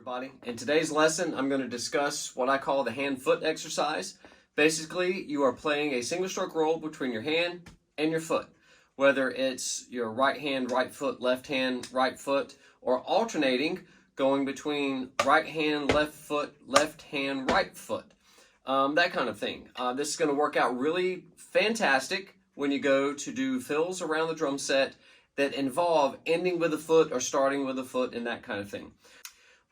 everybody. In today's lesson, I'm going to discuss what I call the hand-foot exercise. Basically, you are playing a single stroke roll between your hand and your foot, whether it's your right hand, right foot, left hand, right foot, or alternating, going between right hand, left hand, right foot, that kind of thing. This is going to work out really fantastic when you go to do fills around the drum set that involve ending with a foot or starting with a foot and that kind of thing.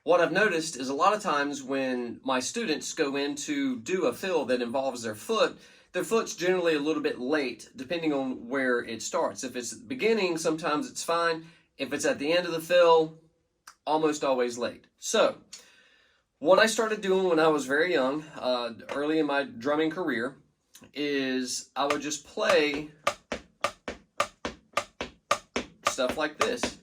What I've noticed is a lot of times when my students go in to do a fill that involves their foot's generally a little bit late depending on where it starts. If it's at the beginning, sometimes it's fine. If it's at the end of the fill, almost always late. So, what I started doing when I was very young, early in my drumming career, is I would just play stuff like this.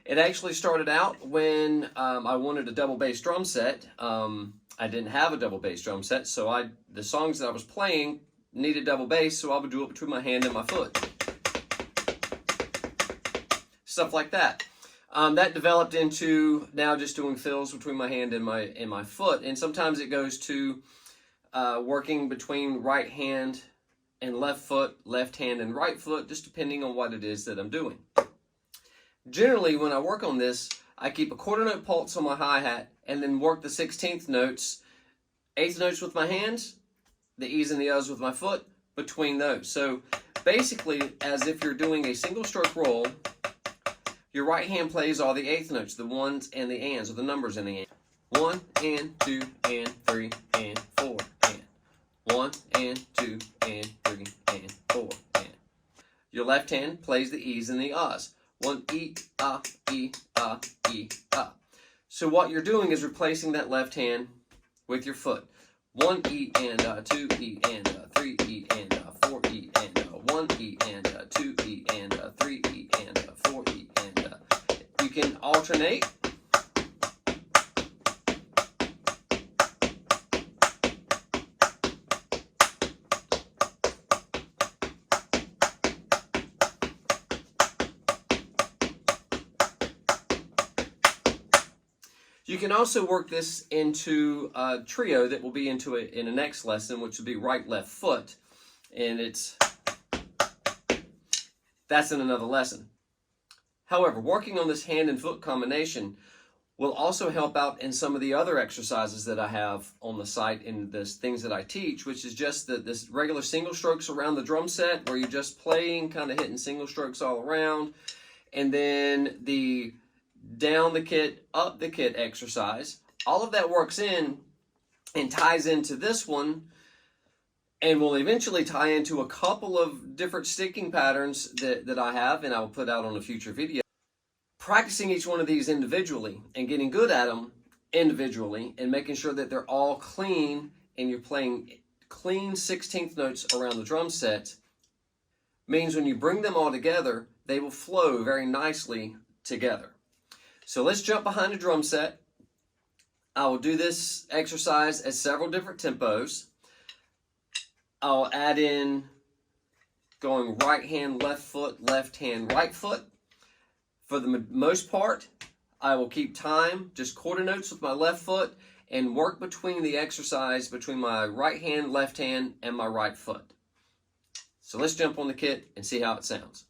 It actually started out when I wanted a double bass drum set. I didn't have a double bass drum set, so the songs that I was playing needed double bass, so I would do it between my hand and my foot. Stuff like that. That developed into now just doing fills between my hand and my foot, and sometimes it goes to working between right hand and left foot, left hand and right foot, just depending on what it is that I'm doing. Generally, when I work on this, I keep a quarter note pulse on my hi-hat and then work the 16th notes, 8th notes with my hands, the E's and the U's with my foot, between those. So basically, as if you're doing a single stroke roll, your right hand plays all the 8th notes, the ones and the ands, or the numbers in the and. 1 and 2 and 3 and 4 and 1 and 2 and 3 and 4 and. Your left hand plays the E's and the U's. 1 E, E, E, So what you're doing is replacing that left hand with your foot. 1 E and 2 E and 3 E and 4 E and 1 E and 2 E and 3 E and 4 E and you can alternate. You can also work this into a trio that will be into it in the next lesson, which will be right, left foot. And that's in another lesson. However, working on this hand and foot combination will also help out in some of the other exercises that I have on the site in the things that I teach, which is just this regular single strokes around the drum set where you're just playing, kind of hitting single strokes all around. And then the down the kit, up the kit exercise. All of that works in and ties into this one and will eventually tie into a couple of different sticking patterns that I have and I will put out on a future video. Practicing each one of these individually and getting good at them individually and making sure that they're all clean and you're playing clean 16th notes around the drum set means when you bring them all together, they will flow very nicely together. So let's jump behind the drum set. I will do this exercise at several different tempos. I'll add in going right hand, left foot, left hand, right foot. For the most part, I will keep time, just quarter notes with my left foot, and work between the exercise between my right hand, left hand, and my right foot. So let's jump on the kit and see how it sounds.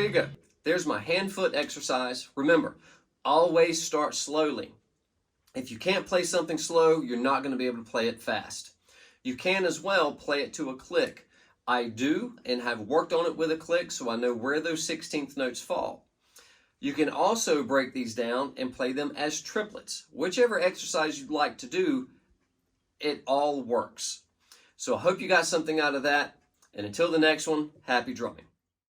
you go. There's my hand-foot exercise. Remember, always start slowly. If you can't play something slow, you're not going to be able to play it fast. You can as well play it to a click. I do and have worked on it with a click, so I know where those 16th notes fall. You can also break these down and play them as triplets. Whichever exercise you'd like to do, it all works. So I hope you got something out of that. And until the next one, happy drumming.